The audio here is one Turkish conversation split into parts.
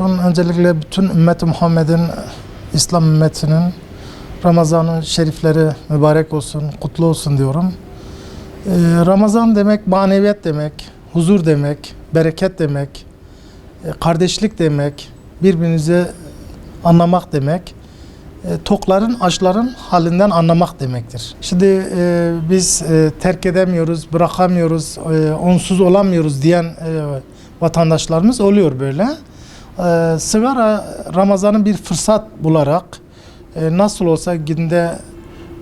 Öncelikle bütün ümmeti Muhammed'in, İslam ümmetinin Ramazan-ı şerifleri mübarek olsun, kutlu olsun diyorum. Ramazan demek maneviyat demek, huzur demek, bereket demek, kardeşlik demek, birbirinizi anlamak demek, tokların, açların halinden anlamak demektir. Şimdi biz terk edemiyoruz, bırakamıyoruz, onsuz olamıyoruz diyen vatandaşlarımız oluyor böyle. Sigara Ramazan'ın bir fırsat bularak nasıl olsa günde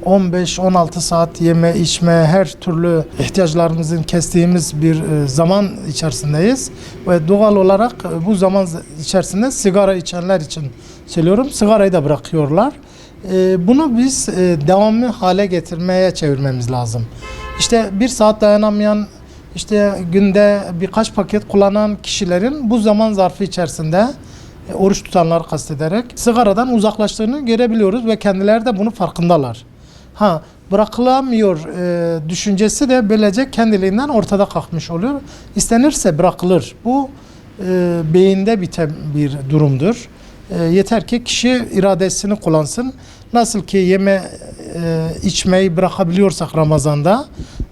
15-16 saat yeme, içme, her türlü ihtiyaçlarımızın kestiğimiz bir zaman içerisindeyiz. Ve doğal olarak bu zaman içerisinde sigara içenler için söylüyorum, sigarayı da bırakıyorlar. Bunu biz devamlı hale getirmeye çevirmemiz lazım. İşte bir saat dayanamayan, İşte günde birkaç paket kullanan kişilerin bu zaman zarfı içerisinde oruç tutanları kastederek sigaradan uzaklaştığını görebiliyoruz ve kendileri de bunun farkındalar. Bırakılamıyor düşüncesi de böylece kendiliğinden ortada kalkmış oluyor. İstenirse bırakılır. Bu beyinde biten bir durumdur. Yeter ki kişi iradesini kullansın. Nasıl ki yeme içmeyi bırakabiliyorsak Ramazan'da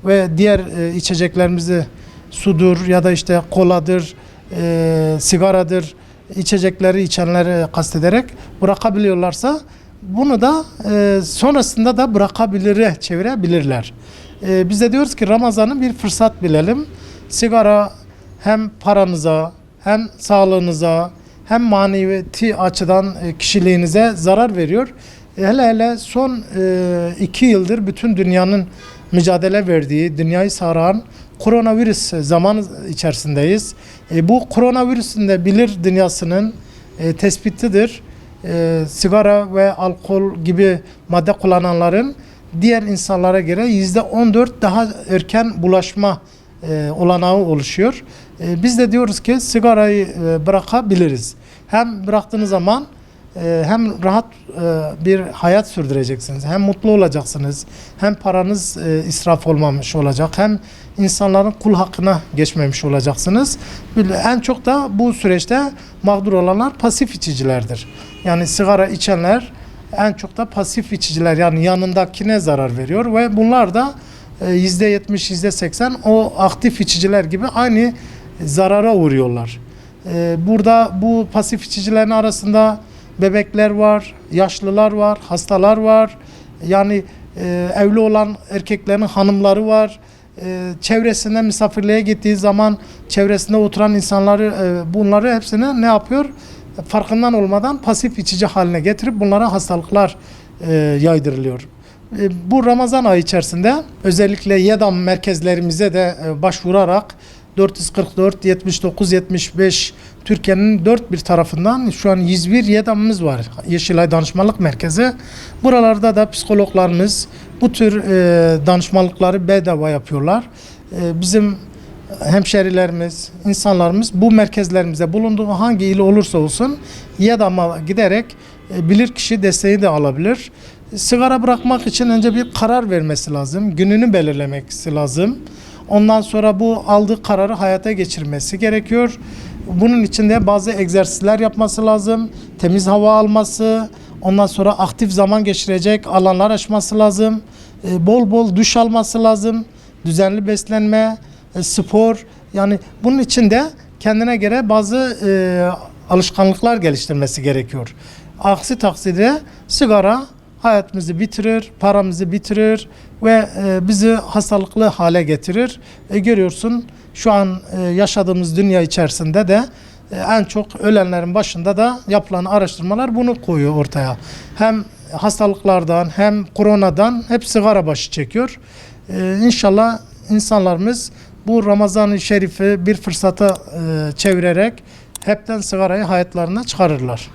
ve diğer içeceklerimizi sudur ya da işte koladır, sigaradır, içecekleri içenleri kastederek bırakabiliyorlarsa bunu da sonrasında da bırakabilire çevirebilirler. Biz de diyoruz ki Ramazan'ı bir fırsat bilelim. Sigara hem paranıza hem sağlığınıza hem manevi açıdan kişiliğinize zarar veriyor. Hele son 2 yıldır bütün dünyanın mücadele verdiği, dünyayı saran koronavirüs zamanı içerisindeyiz. Bu koronavirüsün de bilir dünyasının tespitidir. Sigara ve alkol gibi madde kullananların diğer insanlara göre %14 daha erken bulaşma olanağı oluşuyor. Biz de diyoruz ki sigarayı bırakabiliriz. Hem bıraktığınız zaman hem rahat bir hayat sürdüreceksiniz, hem mutlu olacaksınız, hem paranız israf olmamış olacak, hem insanların kul hakkına geçmemiş olacaksınız. En çok da bu süreçte mağdur olanlar pasif içicilerdir. Yani sigara içenler en çok da pasif içiciler, yani yanındakine zarar veriyor ve bunlar da %70, %80 o aktif içiciler gibi aynı zarara uğruyorlar. Burada bu pasif içicilerin arasında bebekler var, yaşlılar var, hastalar var. Yani evli olan erkeklerin hanımları var. Çevresinde misafirliğe gittiği zaman çevresinde oturan insanları bunları hepsini ne yapıyor? Farkından olmadan pasif içici haline getirip bunlara hastalıklar yaydırılıyor. Bu Ramazan ayı içerisinde özellikle YEDAM merkezlerimize de başvurarak 444, 79, 75 Türkiye'nin dört bir tarafından şu an 101 YEDAM'ımız var. Yeşilay Danışmanlık Merkezi. Buralarda da psikologlarımız bu tür danışmanlıkları bedava yapıyorlar. Bizim hemşerilerimiz, insanlarımız bu merkezlerimizde bulunduğu hangi il olursa olsun YEDAM'a giderek bilirkişi desteği de alabilir. Sigara bırakmak için önce bir karar vermesi lazım. Gününü belirlemesi lazım. Ondan sonra bu aldığı kararı hayata geçirmesi gerekiyor. Bunun için de bazı egzersizler yapması lazım. Temiz hava alması, ondan sonra aktif zaman geçirecek alanlar açması lazım. Bol bol duş alması lazım. Düzenli beslenme, spor. Yani bunun için de kendine göre bazı alışkanlıklar geliştirmesi gerekiyor. Aksi takdirde sigara hayatımızı bitirir, paramızı bitirir ve bizi hastalıklı hale getirir. Görüyorsun şu an yaşadığımız dünya içerisinde de en çok ölenlerin başında da yapılan araştırmalar bunu koyuyor ortaya. Hem hastalıklardan hem koronadan hep sigara başı çekiyor. İnşallah insanlarımız bu Ramazan-ı Şerif'i bir fırsata çevirerek hepten sigarayı hayatlarına çıkarırlar.